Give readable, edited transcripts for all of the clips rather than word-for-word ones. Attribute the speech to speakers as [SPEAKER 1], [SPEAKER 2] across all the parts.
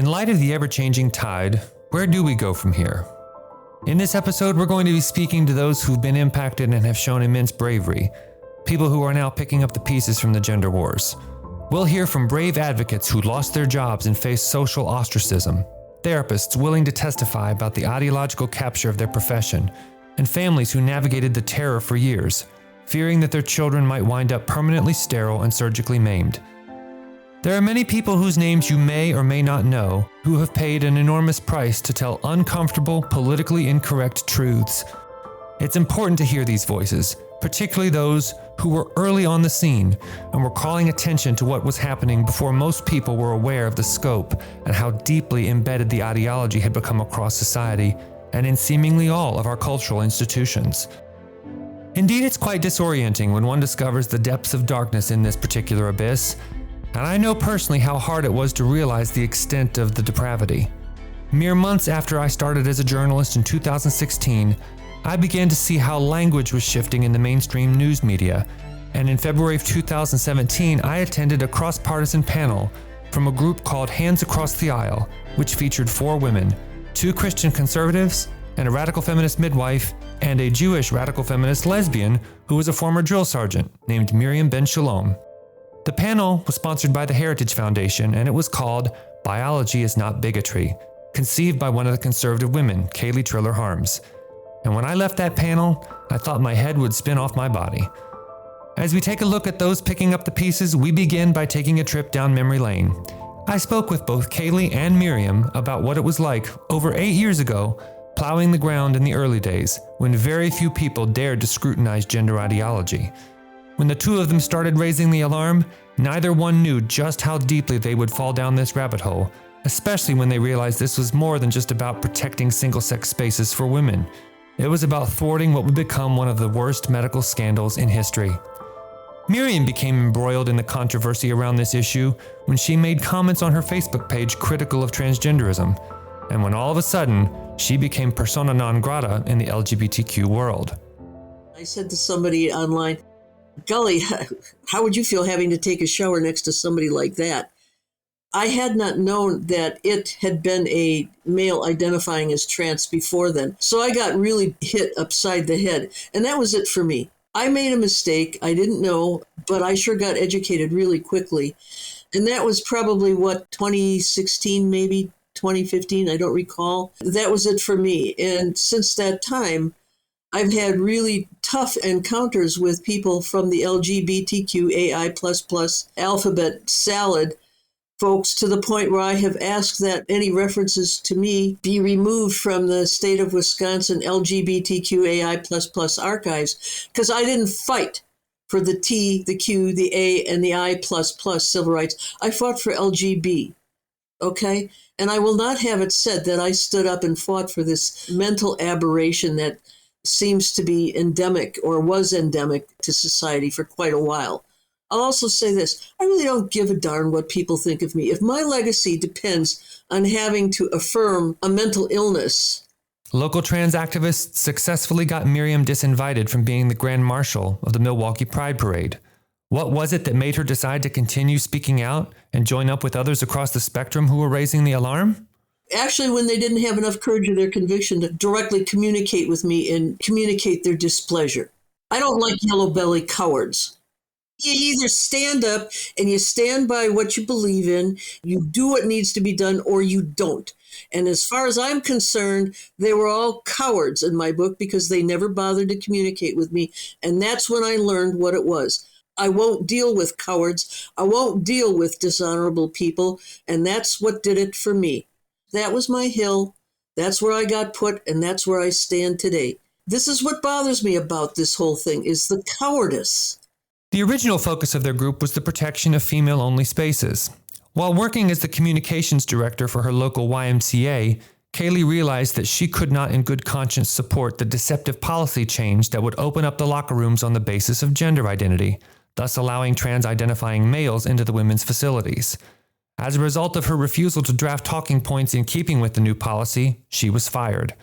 [SPEAKER 1] In light of the ever-changing tide, where do we go from here? In this episode, we're going to be speaking to those who've been impacted and have shown immense bravery, people who are now picking up the pieces from the gender wars. We'll hear from brave advocates who lost their jobs and faced social ostracism, therapists willing to testify about the ideological capture of their profession, and families who navigated the terror for years, fearing that their children might wind up permanently sterile and surgically maimed. There are many people whose names you may or may not know who have paid an enormous price to tell uncomfortable, politically incorrect truths. It's important to hear these voices, particularly those who were early on the scene and were calling attention to what was happening before most people were aware of the scope and how deeply embedded the ideology had become across society and in seemingly all of our cultural institutions. Indeed, it's quite disorienting when one discovers the depths of darkness in this particular abyss, and I know personally how hard it was to realize the extent of the depravity. Mere months after I started as a journalist in 2016, I began to see how language was shifting in the mainstream news media, and in February of 2017, I attended a cross-partisan panel from a group called Hands Across the Aisle, which featured 4 women, 2 Christian conservatives, and a radical feminist midwife, and a Jewish radical feminist lesbian who was a former drill sergeant named Miriam Ben-Shalom. The panel was sponsored by the Heritage Foundation, and it was called Biology is Not Bigotry, conceived by one of the conservative women, Kaeley Triller Harms. And when I left that panel, I thought my head would spin off my body. As we take a look at those picking up the pieces, we begin by taking a trip down memory lane. I spoke with both Kaeley and Miriam about what it was like over 8 years ago, plowing the ground in the early days, when very few people dared to scrutinize gender ideology. When the 2 of them started raising the alarm, neither one knew just how deeply they would fall down this rabbit hole, especially when they realized this was more than just about protecting single-sex spaces for women. It was about thwarting what would become one of the worst medical scandals in history. Miriam became embroiled in the controversy around this issue when she made comments on her Facebook page critical of transgenderism, and when all of a sudden, she became persona non grata in the LGBTQ world.
[SPEAKER 2] I said to somebody online, "Golly, how would you feel having to take a shower next to somebody like that?" I had not known that it had been a male identifying as trans before then. So I got really hit upside the head. And that was it for me. I made a mistake. I didn't know, but I sure got educated really quickly. And that was probably 2016, maybe 2015. I don't recall. That was it for me. And since that time, I've had really tough encounters with people from the LGBTQ AI++ alphabet salad folks, to the point where I have asked that any references to me be removed from the state of Wisconsin LGBTQ AI++ archives, because I didn't fight for the T, the Q, the A, and the I++ civil rights. I fought for LGB, okay? And I will not have it said that I stood up and fought for this mental aberration that seems to be endemic or was endemic to society for quite a while. I'll also say this, I really don't give a darn what people think of me. If my legacy depends on having to affirm a mental illness.
[SPEAKER 1] Local trans activists successfully got Miriam disinvited from being the Grand Marshal of the Milwaukee Pride Parade. What was it that made her decide to continue speaking out and join up with others across the spectrum who were raising the alarm?
[SPEAKER 2] Actually, when they didn't have enough courage of their conviction to directly communicate with me and communicate their displeasure. I don't like yellow-belly cowards. You either stand up and you stand by what you believe in, you do what needs to be done, or you don't. And as far as I'm concerned, they were all cowards in my book because they never bothered to communicate with me. And that's when I learned what it was. I won't deal with cowards. I won't deal with dishonorable people. And that's what did it for me. That was my hill. That's where I got put, and that's where I stand today. This is what bothers me about this whole thing, is the cowardice.
[SPEAKER 1] The original focus of their group was the protection of female-only spaces. While working as the communications director for her local YMCA, Kaeley realized that she could not in good conscience support the deceptive policy change that would open up the locker rooms on the basis of gender identity, thus allowing trans-identifying males into the women's facilities. As a result of her refusal to draft talking points in keeping with the new policy, she was fired.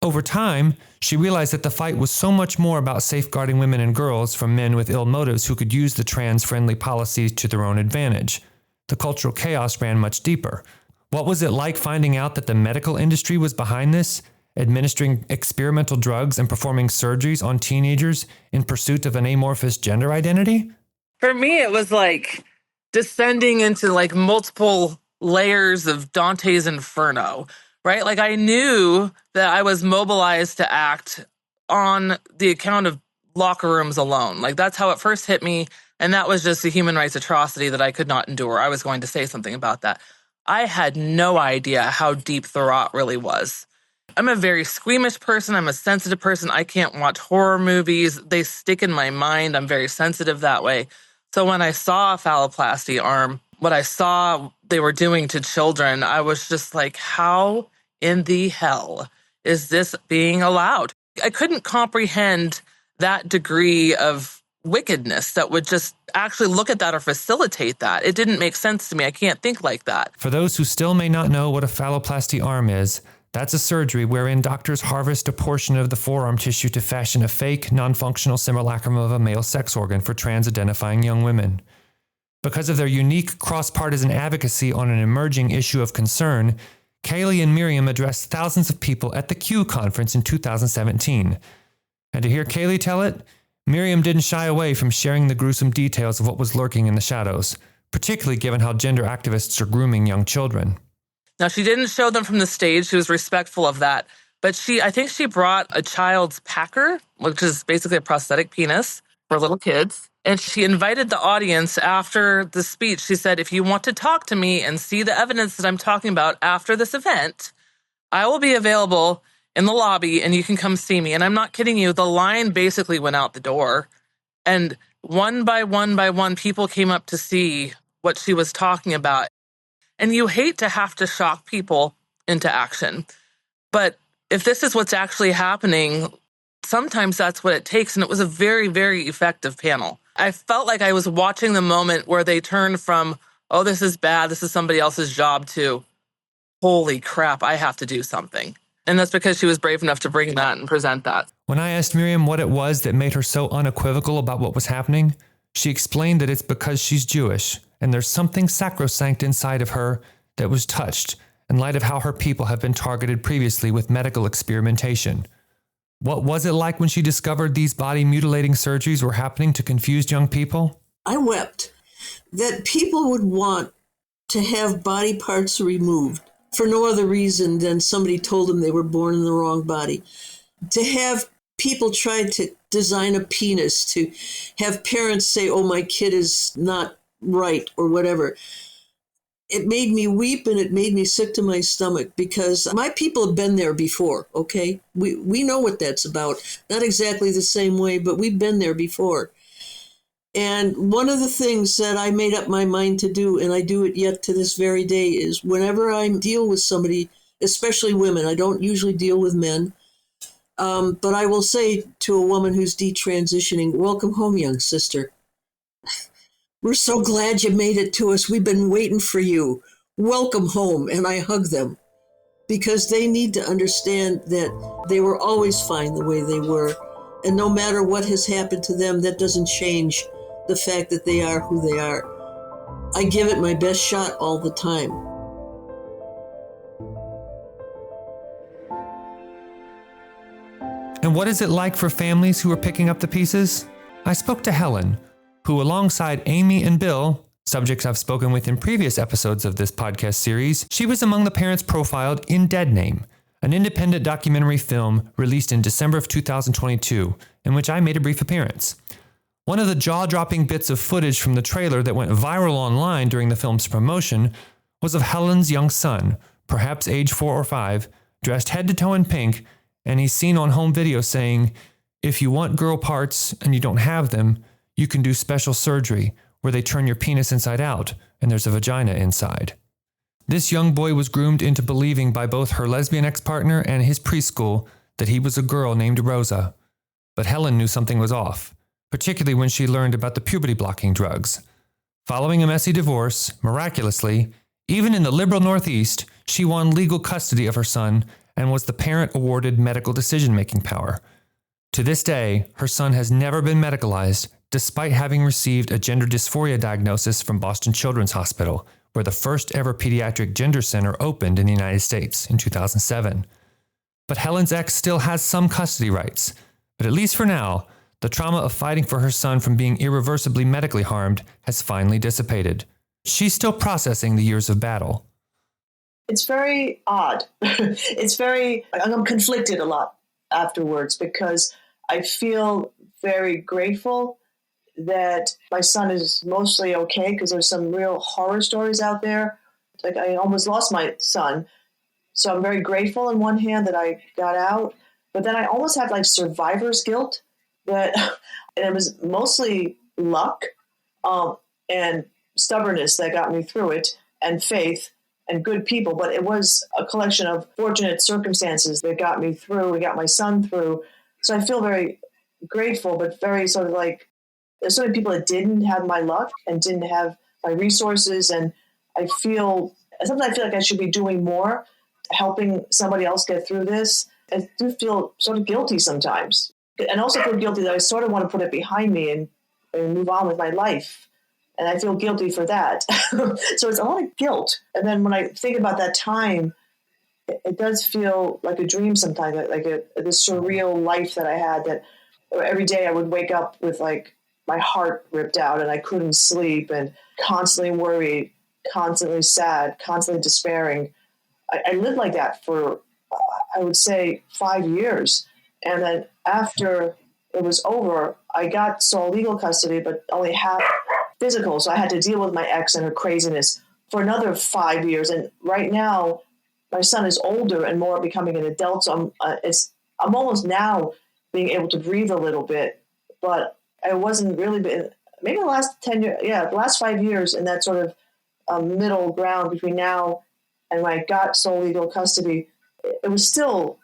[SPEAKER 1] Over time, she realized that the fight was so much more about safeguarding women and girls from men with ill motives who could use the trans-friendly policies to their own advantage. The cultural chaos ran much deeper. What was it like finding out that the medical industry was behind this, administering experimental drugs and performing surgeries on teenagers in pursuit of an amorphous gender identity?
[SPEAKER 3] For me, it was like descending into like multiple layers of Dante's Inferno, right? Like I knew that I was mobilized to act on the account of locker rooms alone. Like that's how it first hit me. And that was just a human rights atrocity that I could not endure. I was going to say something about that. I had no idea how deep the rot really was. I'm a very squeamish person. I'm a sensitive person. I can't watch horror movies. They stick in my mind. I'm very sensitive that way. So when I saw a phalloplasty arm, what I saw they were doing to children, I was just like, how in the hell is this being allowed? I couldn't comprehend that degree of wickedness that would just actually look at that or facilitate that. It didn't make sense to me. I can't think like that.
[SPEAKER 1] For those who still may not know what a phalloplasty arm is, that's a surgery wherein doctors harvest a portion of the forearm tissue to fashion a fake, non-functional simulacrum of a male sex organ for trans-identifying young women. Because of their unique cross-partisan advocacy on an emerging issue of concern, Kaeley and Miriam addressed thousands of people at the Q conference in 2017. And to hear Kaeley tell it, Miriam didn't shy away from sharing the gruesome details of what was lurking in the shadows, particularly given how gender activists are grooming young children.
[SPEAKER 3] Now, she didn't show them from the stage. She was respectful of that. But I think she brought a child's packer, which is basically a prosthetic penis for little kids. And she invited the audience after the speech. She said, if you want to talk to me and see the evidence that I'm talking about after this event, I will be available in the lobby and you can come see me. And I'm not kidding you. The line basically went out the door. And one by one, people came up to see what she was talking about. And you hate to have to shock people into action. But if this is what's actually happening, sometimes that's what it takes. And it was a very, very effective panel. I felt like I was watching the moment where they turned from, oh, this is bad, this is somebody else's job, to, holy crap, I have to do something. And that's because she was brave enough to bring that and present that.
[SPEAKER 1] When I asked Miriam what it was that made her so unequivocal about what was happening, she explained that it's because she's Jewish, and there's something sacrosanct inside of her that was touched in light of how her people have been targeted previously with medical experimentation. What was it like when she discovered these body-mutilating surgeries were happening to confused young people?
[SPEAKER 2] I wept that people would want to have body parts removed for no other reason than somebody told them they were born in the wrong body. To have people try to design a penis, to have parents say, oh, my kid is not right or whatever. It made me weep and it made me sick to my stomach because my people have been there before, okay? We know what that's about. Not exactly the same way, but we've been there before. And one of the things that I made up my mind to do, and I do it yet to this very day, is whenever I deal with somebody, especially women, I don't usually deal with men, but I will say to a woman who's detransitioning, welcome home, young sister. We're so glad you made it to us. We've been waiting for you. Welcome home. And I hug them because they need to understand that they were always fine the way they were. And no matter what has happened to them, that doesn't change the fact that they are who they are. I give it my best shot all the time.
[SPEAKER 1] And what is it like for families who are picking up the pieces? I spoke to Helen, who alongside Amy and Bill, subjects I've spoken with in previous episodes of this podcast series, she was among the parents profiled in Dead Name, an independent documentary film released in December of 2022, in which I made a brief appearance. One of the jaw-dropping bits of footage from the trailer that went viral online during the film's promotion was of Helen's young son, perhaps age 4 or 5, dressed head to toe in pink, and he's seen on home video saying, if you want girl parts and you don't have them, you can do special surgery where they turn your penis inside out and there's a vagina inside. This young boy was groomed into believing by both her lesbian ex-partner and his preschool that he was a girl named Rosa. But Helen knew something was off, particularly when she learned about the puberty-blocking drugs. Following a messy divorce, miraculously, even in the liberal Northeast, she won legal custody of her son and was the parent awarded medical decision-making power. To this day, her son has never been medicalized, despite having received a gender dysphoria diagnosis from Boston Children's Hospital, where the first ever pediatric gender center opened in the United States in 2007. But Helen's ex still has some custody rights. But at least for now, the trauma of fighting for her son from being irreversibly medically harmed has finally dissipated. She's still processing the years of battle.
[SPEAKER 4] It's very odd. I'm conflicted a lot afterwards because I feel very grateful that my son is mostly okay because there's some real horror stories out there. Like I almost lost my son. So I'm very grateful on one hand that I got out, but then I almost had like survivor's guilt that and it was mostly luck and stubbornness that got me through it and faith and good people. But it was a collection of fortunate circumstances that got me through and got my son through. So I feel very grateful, but very sort of like there's so many people that didn't have my luck and didn't have my resources. And sometimes I feel like I should be doing more, helping somebody else get through this. I do feel sort of guilty sometimes. And also feel guilty that I sort of want to put it behind me and move on with my life. And I feel guilty for that. So it's a lot of guilt. And then when I think about that time, it does feel like a dream sometimes, like this surreal life that I had that every day I would wake up with like my heart ripped out and I couldn't sleep and constantly worried, constantly sad, constantly despairing. I lived like that for, I would say, 5 years. And then after it was over, I got sole legal custody, but only half physical. So I had to deal with my ex and her craziness for another 5 years. And right now, my son is older and more becoming an adult. So I'm almost now being able to breathe a little bit, but I wasn't really maybe the last 10 years, the last 5 years in that sort of middle ground between now and when I got sole legal custody, it was still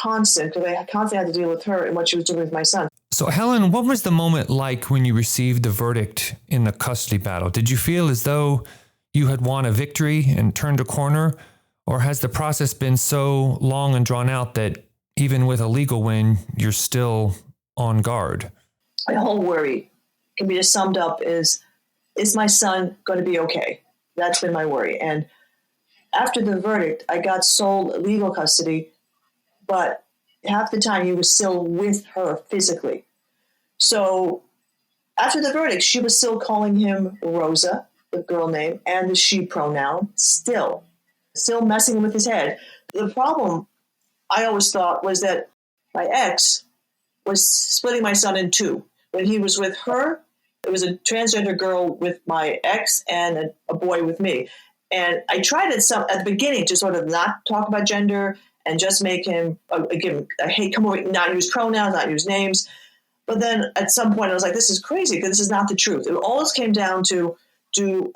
[SPEAKER 4] constant because I constantly had to deal with her and what she was doing with my son.
[SPEAKER 1] So Helen, what was the moment like when you received the verdict in the custody battle? Did you feel as though you had won a victory and turned a corner? Or has the process been so long and drawn out that even with a legal win, you're still on guard?
[SPEAKER 4] My whole worry can be just summed up is my son going to be okay? That's been my worry. And after the verdict, I got sole legal custody, but half the time he was still with her physically. So after the verdict, she was still calling him Rosa, the girl name, and the she pronoun, still messing with his head. The problem I always thought was that my ex was splitting my son in two. When he was with her, it was a transgender girl with my ex and a boy with me. And I tried at the beginning to sort of not talk about gender and just make him, come over, not use pronouns, not use names. But then at some point I was like, this is crazy because this is not the truth. It always came down to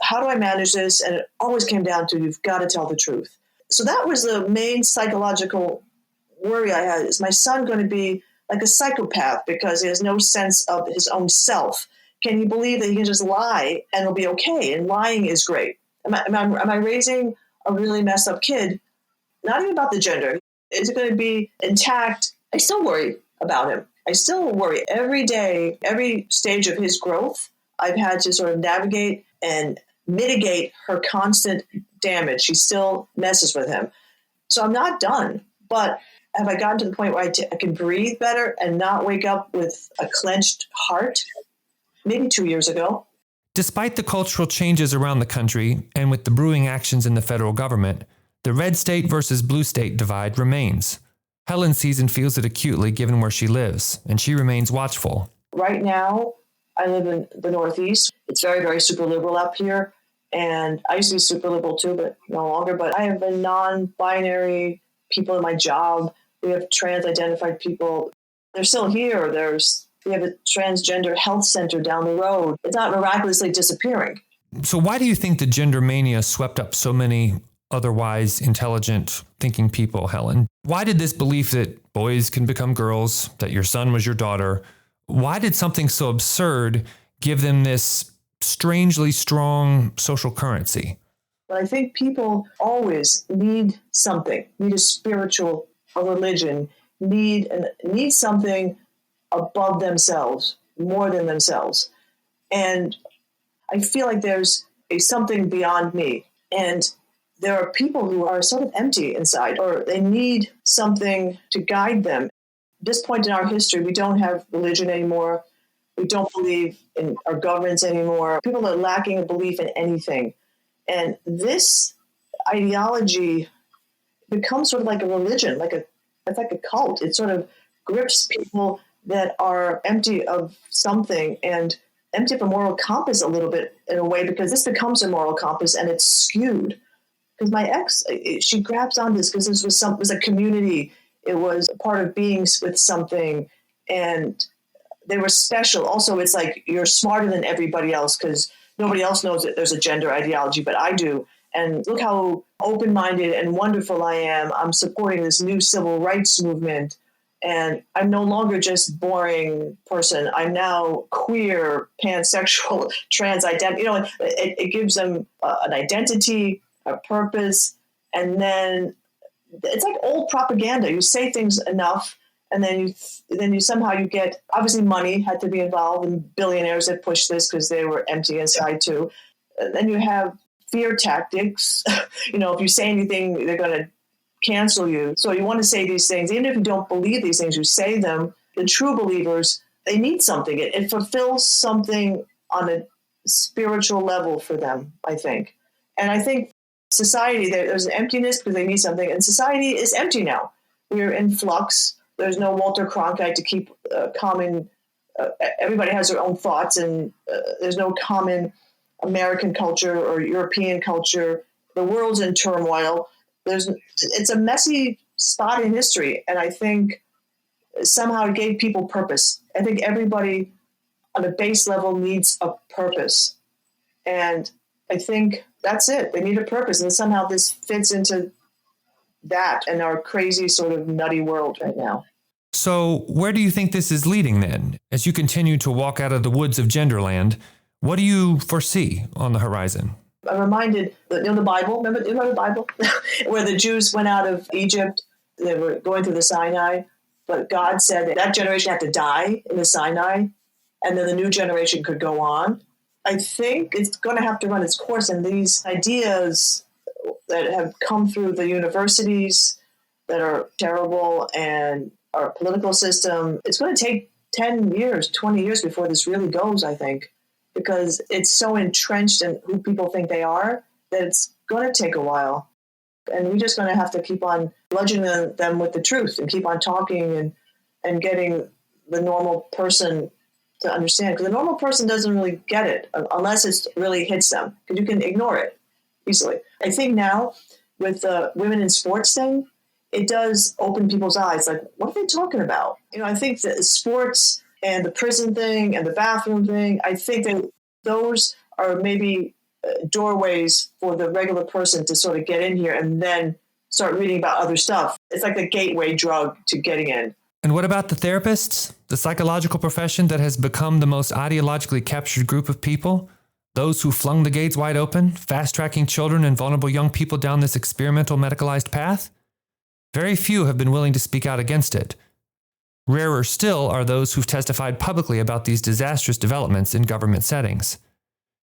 [SPEAKER 4] how do I manage this? And it always came down to, you've got to tell the truth. So that was the main psychological worry I had. Is my son going to be like a psychopath because he has no sense of his own self? Can he believe that he can just lie and it'll be okay? And lying is great. Am I raising a really messed up kid? Not even about the gender. Is it going to be intact? I still worry about him. I still worry every day, every stage of his growth. I've had to sort of navigate and mitigate her constant damage. She still messes with him. So I'm not done. But have I gotten to the point where I can breathe better and not wake up with a clenched heart? Maybe 2 years ago.
[SPEAKER 1] Despite the cultural changes around the country and with the brewing actions in the federal government, the red state versus blue state divide remains. Helen sees and feels it acutely given where she lives, and she remains watchful.
[SPEAKER 4] Right now, I live in the Northeast. It's very, very super liberal up here. And I used to be super liberal too, but no longer. But I have a non-binary people in my job. We have trans-identified people. They're still here. We have a transgender health center down the road. It's not miraculously disappearing.
[SPEAKER 1] So why do you think the gender mania swept up so many otherwise intelligent, thinking people, Helen? Why did this belief that boys can become girls, that your son was your daughter, why did something so absurd give them this strangely strong social currency?
[SPEAKER 4] But I think people always need something, need a spiritual, a religion, need something above themselves, more than themselves. And I feel like there's something beyond me. And there are people who are sort of empty inside, or they need something to guide them. At this point in our history, we don't have religion anymore. We don't believe in our governments anymore. People are lacking a belief in anything. And this ideology becomes sort of like a religion, it's like a cult. It sort of grips people that are empty of something and empty of a moral compass a little bit in a way, because this becomes a moral compass and it's skewed. Because my ex, she grabs on this because this was it was a community. It was a part of being with something, and they were special. Also, it's like you're smarter than everybody else because nobody else knows that there's a gender ideology, but I do. And look how open-minded and wonderful I am. I'm supporting this new civil rights movement. And I'm no longer just boring person. I'm now queer, pansexual, trans identity. It gives them an identity, a purpose. And then it's like old propaganda. You say things enough, and then you somehow you get, obviously money had to be involved, and billionaires that pushed this because they were empty inside too. And then you have fear tactics. If you say anything, they're going to cancel you. So you want to say these things. Even if you don't believe these things, you say them. The true believers, they need something. It fulfills something on a spiritual level for them, I think. And I think society, there's an emptiness because they need something. And society is empty now. We're in flux. There's no Walter Cronkite to keep common. Everybody has their own thoughts, and there's no common American culture or European culture. The world's in turmoil. It's a messy spot in history. And I think somehow it gave people purpose. I think everybody on a base level needs a purpose. And I think that's it. They need a purpose. And somehow this fits into that in our crazy sort of nutty world right now.
[SPEAKER 1] So where do you think this is leading then? As you continue to walk out of the woods of Genderland, what do you foresee on the horizon?
[SPEAKER 4] I'm reminded, the Bible, remember the Bible? Where the Jews went out of Egypt, they were going through the Sinai, but God said that generation had to die in the Sinai, and then the new generation could go on. I think it's going to have to run its course, and these ideas that have come through the universities that are terrible and our political system, it's going to take 10 years, 20 years before this really goes, I think, because it's so entrenched in who people think they are that it's going to take a while. And we're just going to have to keep on bludgeoning them with the truth and keep on talking and getting the normal person to understand. Because the normal person doesn't really get it unless it really hits them, because you can ignore it easily. I think now with the women in sports thing, it does open people's eyes. Like, what are they talking about? I think that sports and the prison thing and the bathroom thing, I think that those are maybe doorways for the regular person to sort of get in here and then start reading about other stuff. It's like the gateway drug to getting in.
[SPEAKER 1] And what about the therapists? The psychological profession that has become the most ideologically captured group of people? Those who flung the gates wide open, fast-tracking children and vulnerable young people down this experimental medicalized path? Very few have been willing to speak out against it. Rarer still are those who've testified publicly about these disastrous developments in government settings.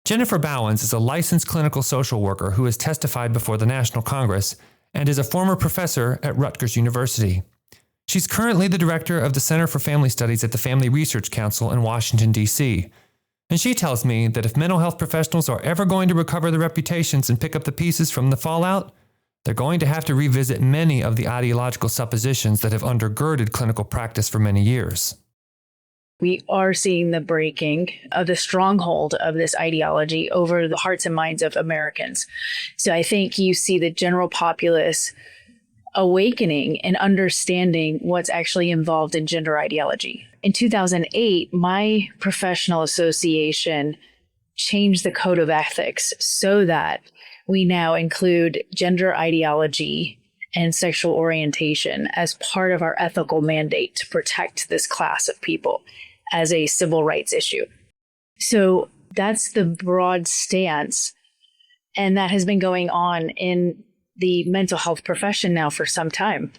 [SPEAKER 1] Jennifer Bauwens is a licensed clinical social worker who has testified before the National Congress and is a former professor at Rutgers University. She's currently the director of the Center for Family Studies at the Family Research Council in Washington, D.C. And she tells me that if mental health professionals are ever going to recover their reputations and pick up the pieces from the fallout, they're going to have to revisit many of the ideological suppositions that have undergirded clinical practice for many years.
[SPEAKER 5] We are seeing the breaking of the stronghold of this ideology over the hearts and minds of Americans. So I think you see the general populace awakening and understanding what's actually involved in gender ideology. In 2008, my professional association changed the code of ethics so that we now include gender ideology and sexual orientation as part of our ethical mandate to protect this class of people as a civil rights issue. So that's the broad stance. And that has been going on in the mental health profession now for some time.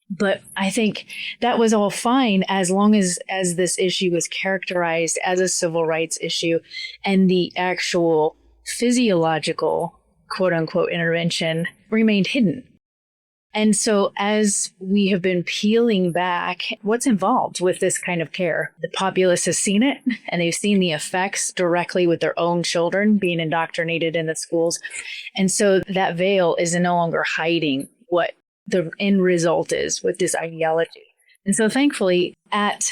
[SPEAKER 5] But I think that was all fine as long as this issue was characterized as a civil rights issue and the actual physiological quote unquote intervention remained hidden. And so as we have been peeling back what's involved with this kind of care, the populace has seen it and they've seen the effects directly with their own children being indoctrinated in the schools. And so that veil is no longer hiding what the end result is with this ideology. And so thankfully, at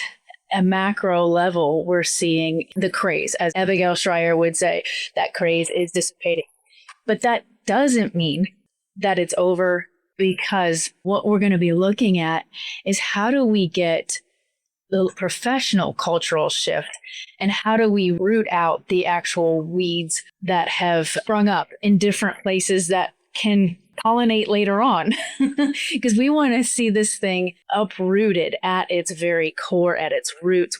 [SPEAKER 5] a macro level, we're seeing the craze. As Abigail Shrier would say, that craze is dissipating. But that doesn't mean that it's over, because what we're going to be looking at is how do we get the professional cultural shift and how do we root out the actual weeds that have sprung up in different places that can pollinate later on, because we want to see this thing uprooted at its very core, at its roots.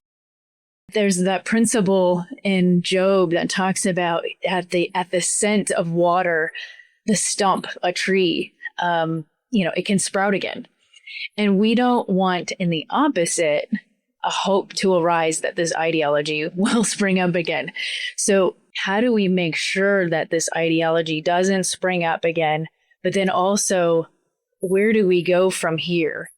[SPEAKER 5] There's that principle in Job that talks about at the scent of water, the stump, a tree, it can sprout again. And we don't want, in the opposite, a hope to arise that this ideology will spring up again. So how do we make sure that this ideology doesn't spring up again? But then also, where do we go from here?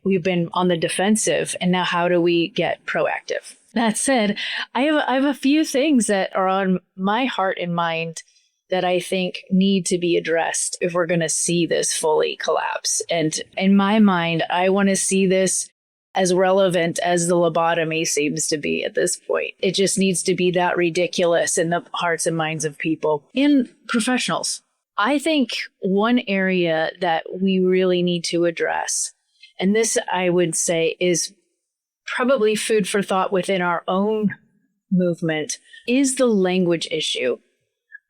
[SPEAKER 5] We've been on the defensive, and now how do we get proactive? That said, I have a few things that are on my heart and mind that I think need to be addressed if we're going to see this fully collapse. And in my mind, I want to see this as relevant as the lobotomy seems to be at this point. It just needs to be that ridiculous in the hearts and minds of people and professionals. I think one area that we really need to address, and this I would say is probably food for thought within our own movement, is the language issue.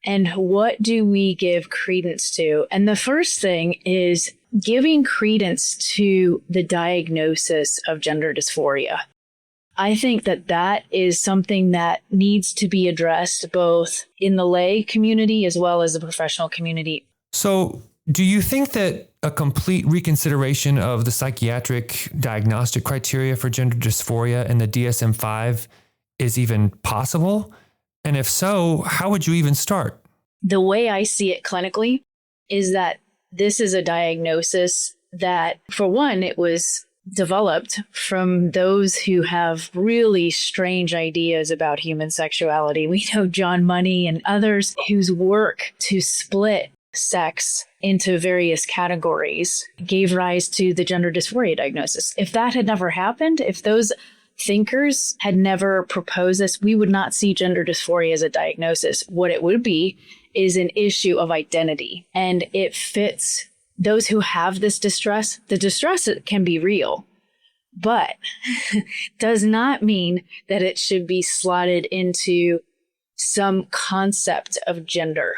[SPEAKER 5] And what do we give credence to? And the first thing is giving credence to the diagnosis of gender dysphoria. I think that is something that needs to be addressed both in the lay community as well as the professional community.
[SPEAKER 1] So do you think that a complete reconsideration of the psychiatric diagnostic criteria for gender dysphoria in the DSM-5 is even possible? And if so, how would you even start? The
[SPEAKER 5] way I see it clinically is that this is a diagnosis that, for one, it was developed from those who have really strange ideas about human sexuality. We know John Money and others whose work to split sex into various categories gave rise to the gender dysphoria diagnosis. If that had never happened, if those thinkers had never proposed this, we would not see gender dysphoria as a diagnosis. What it would be is an issue of identity. And it fits those who have this distress. The distress can be real, but does not mean that it should be slotted into some concept of gender.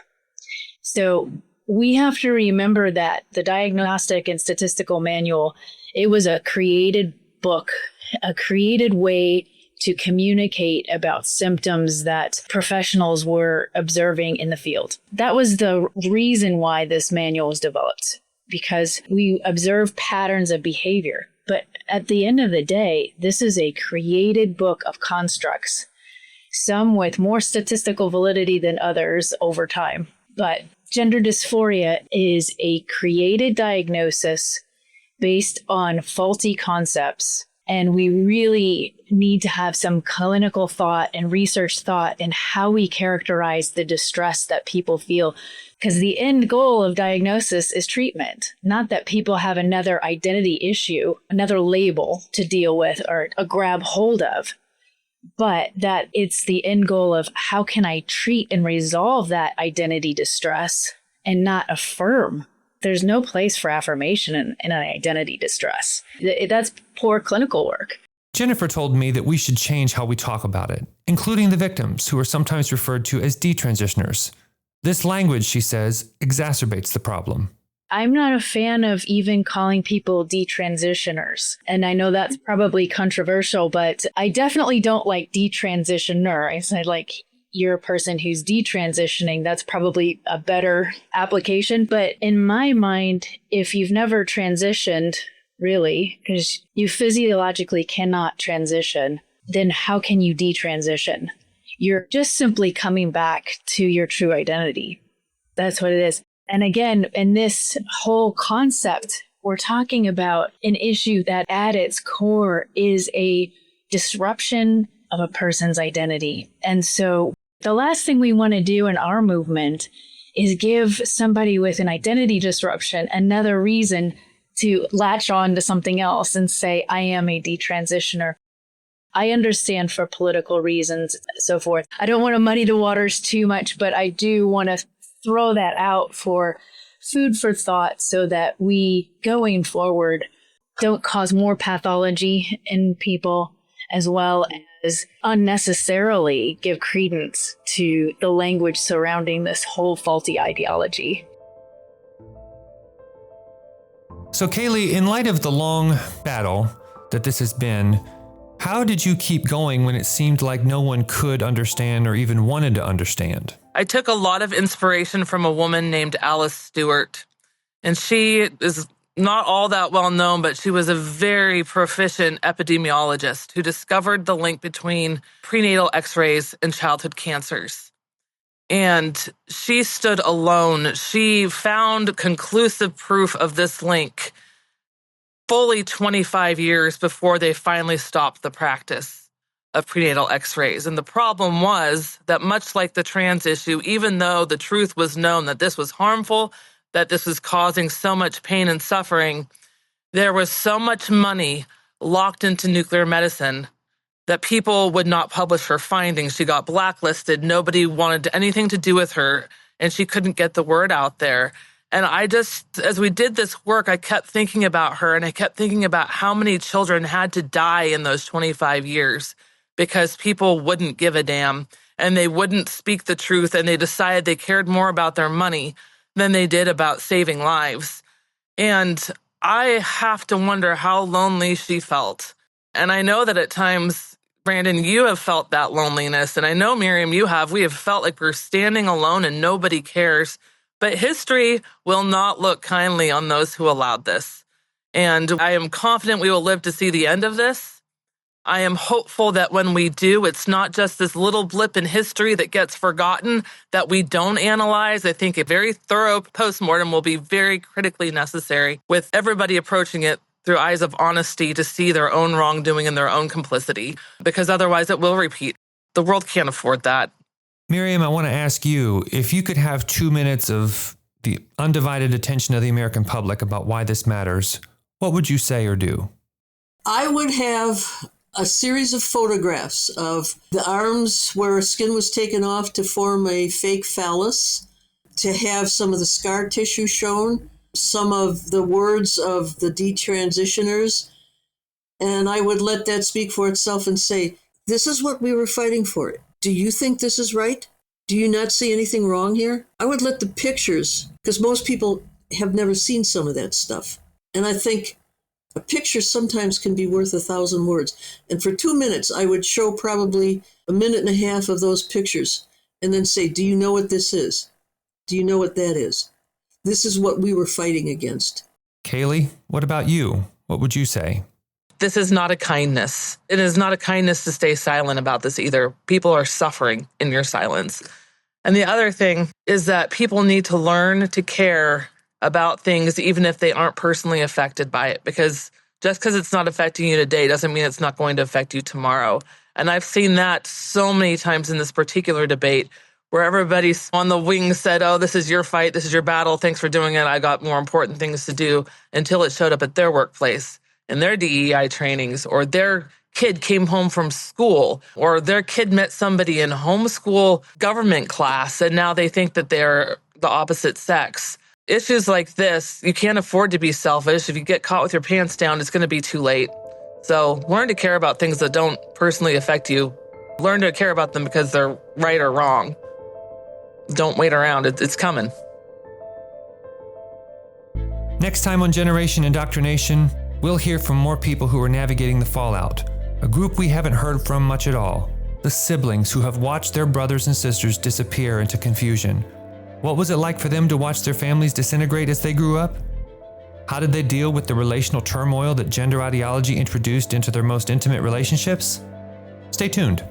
[SPEAKER 5] So we have to remember that the Diagnostic and Statistical Manual, it was a created book, a created way to communicate about symptoms that professionals were observing in the field. That was the reason why this manual was developed, because we observe patterns of behavior. But at the end of the day, this is a created book of constructs, some with more statistical validity than others over time. But gender dysphoria is a created diagnosis based on faulty concepts. And we really need to have some clinical thought and research thought in how we characterize the distress that people feel. Because the end goal of diagnosis is treatment, not that people have another identity issue, another label to deal with or a grab hold of, but that it's the end goal of how can I treat and resolve that identity distress and not affirm. There's no place for affirmation in an identity distress. That's poor clinical work.
[SPEAKER 1] Jennifer told me that we should change how we talk about it, including the victims, who are sometimes referred to as detransitioners. This language, she says, exacerbates the problem.
[SPEAKER 5] I'm not a fan of even calling people detransitioners. And I know that's probably controversial, but I definitely don't like detransitioner. I said, like, you're a person who's detransitioning. That's probably a better application. But in my mind, if you've never transitioned, really, because you physiologically cannot transition, then how can you detransition? You're just simply coming back to your true identity. That's what it is. And again, in this whole concept, we're talking about an issue that at its core is a disruption of a person's identity. And so the last thing we want to do in our movement is give somebody with an identity disruption another reason to latch on to something else and say, I am a detransitioner. I understand for political reasons, so forth. I don't want to muddy the waters too much, but I do want to throw that out for food for thought so that we, going forward, don't cause more pathology in people, as well as unnecessarily give credence to the language surrounding this whole faulty ideology.
[SPEAKER 1] So Kaeley, in light of the long battle that this has been, how did you keep going when it seemed like no one could understand or even wanted to understand?
[SPEAKER 3] I took a lot of inspiration from a woman named Alice Stewart, and she is not all that well known, but she was a very proficient epidemiologist who discovered the link between prenatal x-rays and childhood cancers. And she stood alone. She found conclusive proof of this link fully 25 years before they finally stopped the practice of prenatal x-rays. And the problem was that much like the trans issue, even though the truth was known that this was harmful, that this was causing so much pain and suffering, there was so much money locked into nuclear medicine that people would not publish her findings. She got blacklisted. Nobody wanted anything to do with her, and she couldn't get the word out there. And I just, as we did this work, I kept thinking about her, and I kept thinking about how many children had to die in those 25 years because people wouldn't give a damn, and they wouldn't speak the truth, and they decided they cared more about their money than they did about saving lives. And I have to wonder how lonely she felt. And I know that at times, Brandon, you have felt that loneliness. And I know, Miriam, you have. We have felt like we're standing alone and nobody cares. But history will not look kindly on those who allowed this. And I am confident we will live to see the end of this. I am hopeful that when we do, it's not just this little blip in history that gets forgotten, that we don't analyze. I think a very thorough postmortem will be very critically necessary, with everybody approaching it through eyes of honesty to see their own wrongdoing and their own complicity, because otherwise it will repeat. The world can't afford that.
[SPEAKER 1] Miriam, I want to ask you, if you could have 2 minutes of the undivided attention of the American public about why this matters, what would you say or do?
[SPEAKER 2] I would have a series of photographs of the arms where skin was taken off to form a fake phallus, to have some of the scar tissue shown, some of the words of the detransitioners, and I would let that speak for itself and say, this is what we were fighting for. Do you think this is right? Do you not see anything wrong here? I would let the pictures, because most people have never seen some of that stuff. And I think a picture sometimes can be worth 1,000 words. And for 2 minutes, I would show probably 1.5 minutes of those pictures and then say, do you know what this is? Do you know what that is? This is what we were fighting against.
[SPEAKER 1] Kaeley, what about you? What would you say?
[SPEAKER 3] This is not a kindness. It is not a kindness to stay silent about this either. People are suffering in your silence. And the other thing is that people need to learn to care about things even if they aren't personally affected by it, because just because it's not affecting you today doesn't mean it's not going to affect you tomorrow. And I've seen that so many times in this particular debate where everybody's on the wings said, oh, this is your fight, this is your battle, thanks for doing it, I got more important things to do, until it showed up at their workplace, in their DEI trainings, or their kid came home from school, or their kid met somebody in homeschool government class, and now they think that they're the opposite sex. Issues like this, you can't afford to be selfish. If you get caught with your pants down, it's going to be too late. So learn to care about things that don't personally affect you. Learn to care about them because they're right or wrong. Don't wait around. It's coming.
[SPEAKER 1] Next time on Generation Indoctrination, we'll hear from more people who are navigating the fallout, a group we haven't heard from much at all, the siblings who have watched their brothers and sisters disappear into confusion. What was it like for them to watch their families disintegrate as they grew up? How did they deal with the relational turmoil that gender ideology introduced into their most intimate relationships? Stay tuned.